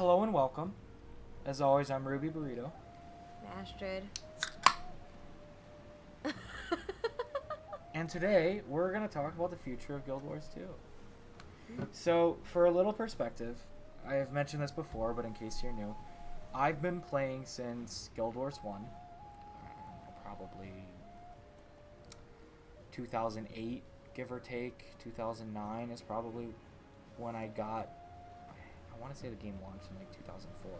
Hello and welcome. As always, I'm Ruby Burrito. Astrid. And today, we're going to talk about the future of Guild Wars 2. So, for a little perspective, I have mentioned this before, but in case you're new, I've been playing since Guild Wars 1. Probably 2008, give or take. 2009 is probably when I want to say the game launched in like 2004.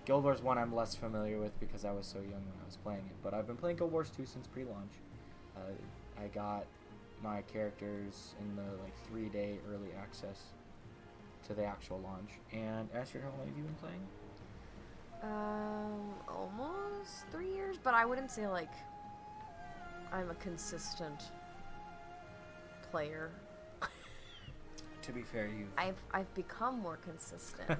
Guild Wars 1 I'm less familiar with because I was so young when I was playing it, but I've been playing Guild Wars 2 since pre-launch. I got my characters in the 3-day early access to the actual launch. And Astrid, how long have you been playing? Almost 3 years, but I wouldn't say I'm a consistent player. To be fair, I've become more consistent.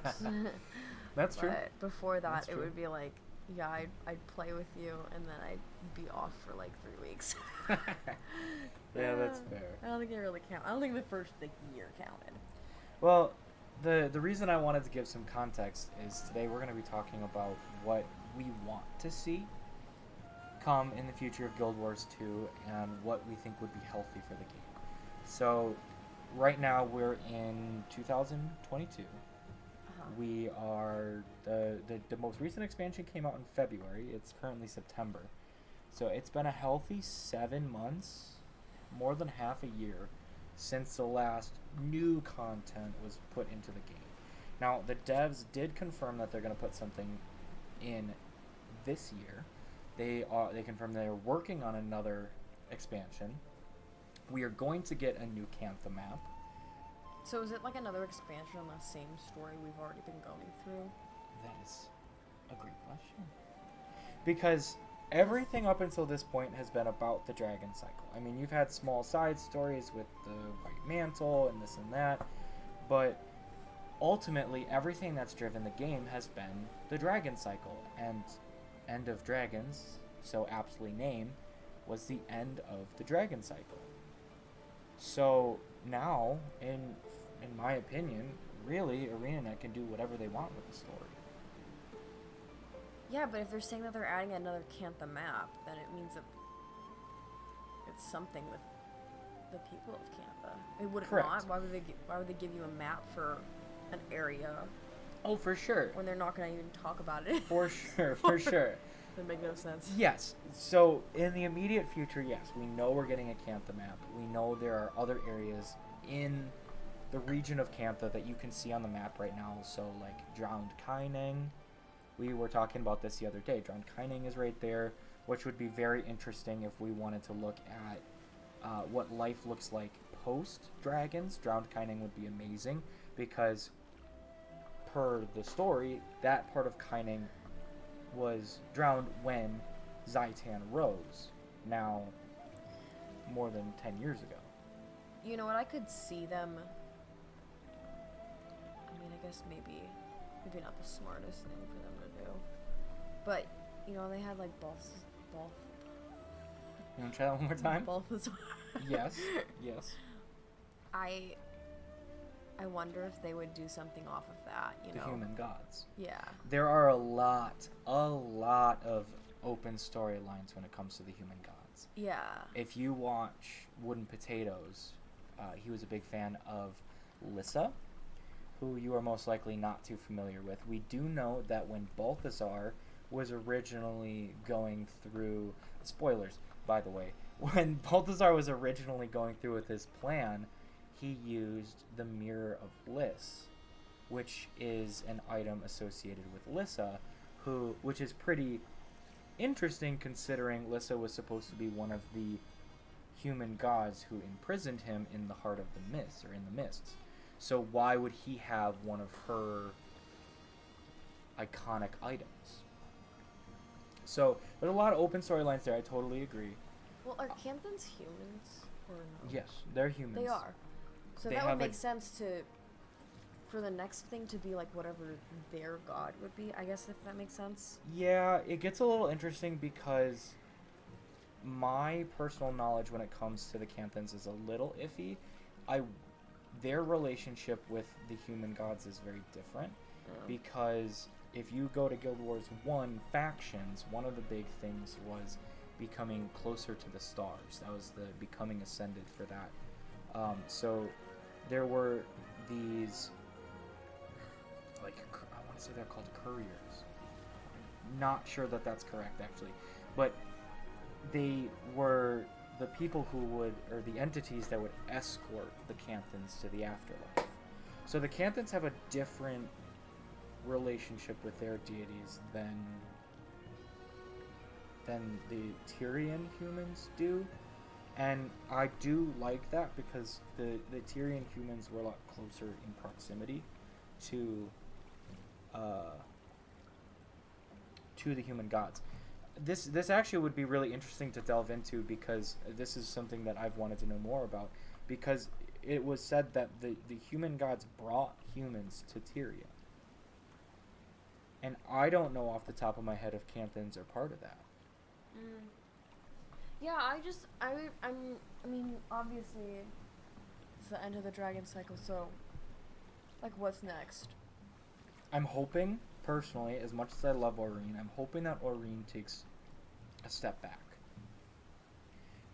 That's true. But before that, That's it true. would be I'd play with you, and then I'd be off for 3 weeks. Yeah, that's fair. I don't think it really count. I don't think the first year counted. Well, the reason I wanted to give some context is today we're going to be talking about what we want to see come in the future of Guild Wars 2 and what we think would be healthy for the game. So, right now we're in 2022. We are the most recent expansion came out in February. It's currently September. So it's been a healthy 7 months, more than half a year, since the last new content was put into the game. Now, the devs did confirm that they're going to put something in this year. They confirmed they're working on another expansion. We are going to get a new Cantha map. So is it another expansion on the same story we've already been going through? That is a great question. Because everything up until this point has been about the dragon cycle. I mean, you've had small side stories with the White Mantle and this and that, but ultimately everything that's driven the game has been the dragon cycle. And End of Dragons, so aptly named, was the end of the dragon cycle. So now, in my opinion, really, ArenaNet can do whatever they want with the story. Yeah, but if they're saying that they're adding another Cantha map, then it means that it's something with the people of Cantha. It would it Correct. not? Why would they give you a map for an area Oh, for sure. when they're not going to even talk about it? For sure, for sure. That make no sense. Yes. So, in the immediate future, yes, we know we're getting a Cantha map. We know there are other areas in the region of Cantha that you can see on the map right now. So, Drowned Kyning. We were talking about this the other day. Drowned Kyning is right there, which would be very interesting if we wanted to look at what life looks like post-dragons. Drowned Kyning would be amazing because, per the story, that part of Kyning was drowned when Zaitan rose, now more than 10 years ago. You know what? I could see them. I mean, I guess maybe not the smartest thing for them to do, but they had both. You want to try that one more time? Balthazar. Yes. Yes. I wonder if they would do something off of that, The human gods. Yeah. There are a lot of open storylines when it comes to the human gods. Yeah. If you watch Wooden Potatoes, he was a big fan of Lyssa, who you are most likely not too familiar with. We do know that when Balthazar was originally going through... Spoilers, by the way. When Balthazar was originally going through with his plan, he used the Mirror of Lys, which is an item associated with Lyssa, which is pretty interesting considering Lyssa was supposed to be one of the human gods who imprisoned him in the heart of the mist, or in the mists. So why would he have one of her iconic items? So there's a lot of open storylines there. I totally agree. Well, are Canthans humans or no? Yes, they're humans. They are. So They that would have make sense for the next thing to be whatever their god would be. I guess if that makes sense. Yeah, it gets a little interesting because my personal knowledge when it comes to the Canthans is a little iffy. I their relationship with the human gods is very different, Yeah. because if you go to Guild Wars 1 factions, one of the big things was becoming closer to the stars. That was the becoming ascended for that. So there were these, like, I want to say they're called couriers. Not sure that that's correct, actually. But they were the people who would, or the entities that would escort the Canthons to the afterlife. So the Canthons have a different relationship with their deities than the Tyrian humans do. And I do like that, because the Tyrian humans were a lot closer in proximity to the human gods. This actually would be really interesting to delve into, because this is something that I've wanted to know more about, because it was said that the human gods brought humans to Tyria. And I don't know off the top of my head if Canthons are part of that. Yeah, I mean, obviously, it's the end of the dragon cycle, so, like, what's next? I'm hoping, personally, as much as I love Aurene, I'm hoping that Aurene takes a step back.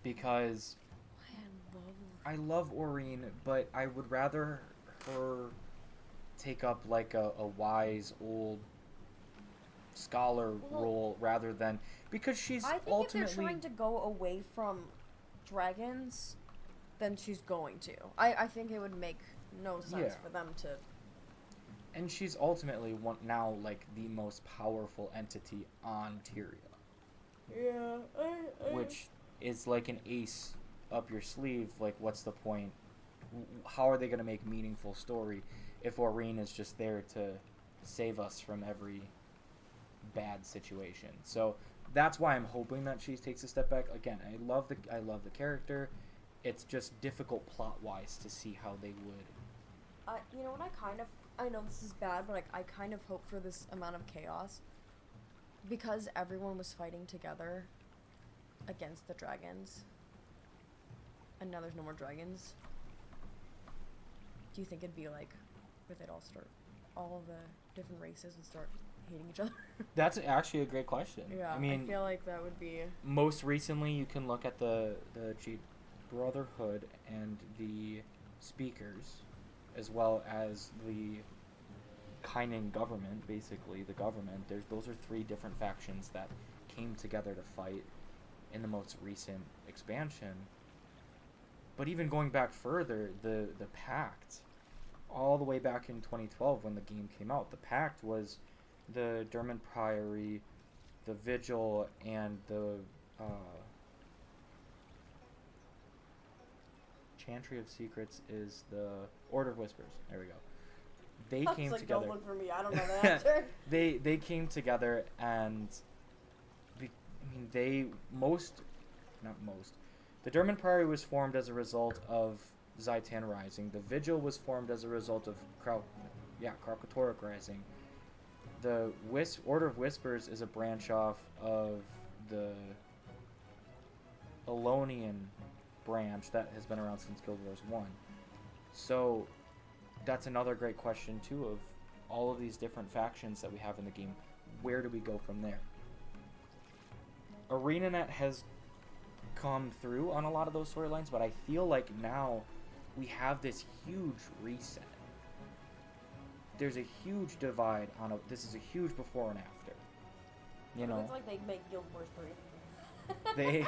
Because I love Aurene, but I would rather her take up, like, a wise old scholar role rather than, because she's I think ultimately, if they're trying to go away from dragons, then she's going to. I think it would make no sense for them to. And she's ultimately now like the most powerful entity on Tyria. Yeah. Which is like an ace up your sleeve. Like, what's the point? How are they going to make meaningful story if Aurene is just there to save us from every bad situation? So that's why I'm hoping that she takes a step back. Again, I love the character. It's just difficult plot-wise to see how they would. You know what, I know this is bad, but I kind of hope for this amount of chaos, because everyone was fighting together against the dragons, and now there's no more dragons. Do you think it'd be like, where they'd all of the different races would start hating each other? That's actually a great question. Yeah, I mean, I feel like that would be. Most recently, you can look at the Brotherhood and the Speakers, as well as the Kynan government. Basically, the government. Those are three different factions that came together to fight in the most recent expansion. But even going back further, the Pact, all the way back in 2012 when the game came out, the Pact was the Dermot Priory, the Vigil, and the Chantry of Secrets is the Order of Whispers. There we go. They came together. Don't look for me. I don't know the answer. They came together, and the Dermot Priory was formed as a result of Zaitan Rising. The Vigil was formed as a result of Kralkatorrik Rising. The Order of Whispers is a branch off of the Elonian branch that has been around since Guild Wars 1. So that's another great question too, of all of these different factions that we have in the game. Where do we go from there? ArenaNet has come through on a lot of those storylines, but I feel like now we have this huge reset. There's a huge divide this is a huge before and after. You know, It's like they make Guild Wars 3.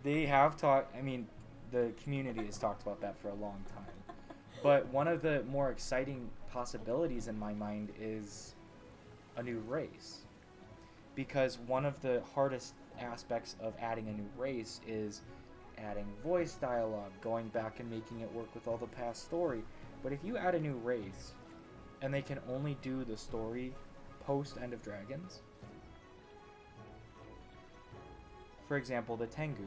They have talked. I mean, the community has talked about that for a long time. But one of the more exciting possibilities in my mind is a new race, because one of the hardest aspects of adding a new race is adding voice dialogue, going back and making it work with all the past story. But if you add a new race and they can only do the story post End of Dragons, for example, the Tengu,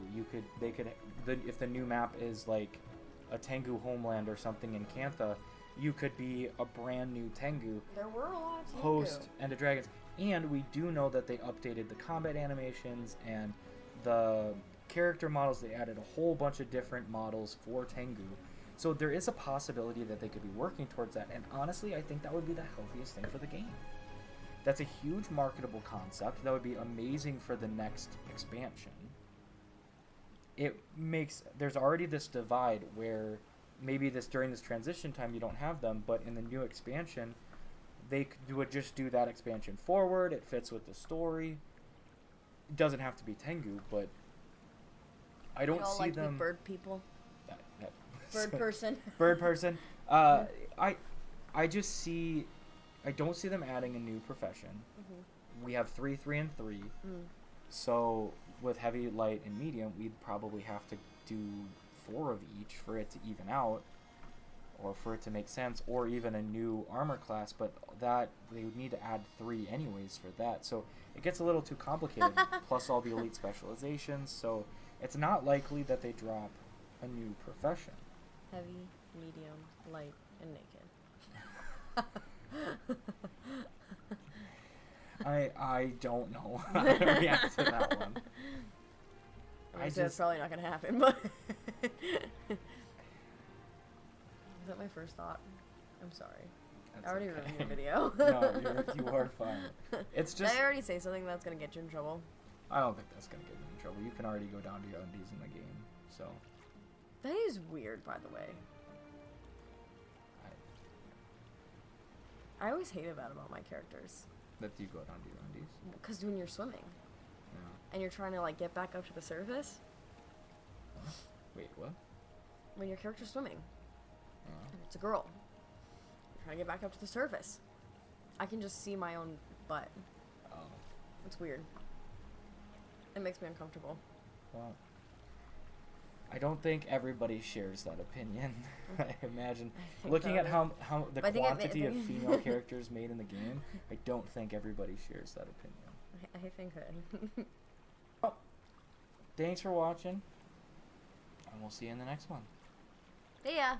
if the new map is like a Tengu homeland or something in Cantha, you could be a brand new Tengu. There were a lot of Tengu. Post End of Dragons. And we do know that they updated the combat animations and the character models. They added a whole bunch of different models for Tengu. So there is a possibility that they could be working towards that, and honestly, I think that would be the healthiest thing for the game. That's a huge marketable concept. That would be amazing for the next expansion. There's already this divide where maybe during this transition time you don't have them, but in the new expansion, would just do that expansion forward. It fits with the story. It doesn't have to be Tengu, but I don't see like them. Bird people. That Bird person. Bird person. I just see. I don't see them adding a new profession. Mm-hmm. We have 3, 3, and 3. Mm. So with heavy, light, and medium, we'd probably have to do 4 of each for it to even out, or for it to make sense, or even a new armor class. But that they would need to add 3 anyways for that. So it gets a little too complicated. Plus all the elite specializations. So it's not likely that they drop a new profession. Heavy, medium, light, and naked. I don't know how to react to that one. That's probably not gonna happen, but is that my first thought? I'm sorry. I already ruined your video. No, you are fine. It's just. Did I already say something that's gonna get you in trouble? I don't think that's gonna get you in trouble. You can already go down to your undies in the game, so. That is weird, by the way. I always hated that about my characters. That you go down to your undies? Because when you're swimming. Yeah. And you're trying to, like, get back up to the surface. Huh? Wait, what? When your character's swimming. And it's a girl. You're trying to get back up to the surface. I can just see my own butt. Oh. It's weird. It makes me uncomfortable. Well, I don't think everybody shares that opinion. I imagine looking at how the quantity of female characters made in the game, I don't think everybody shares that opinion. I think that. Well, thanks for watching, and we'll see you in the next one. See ya.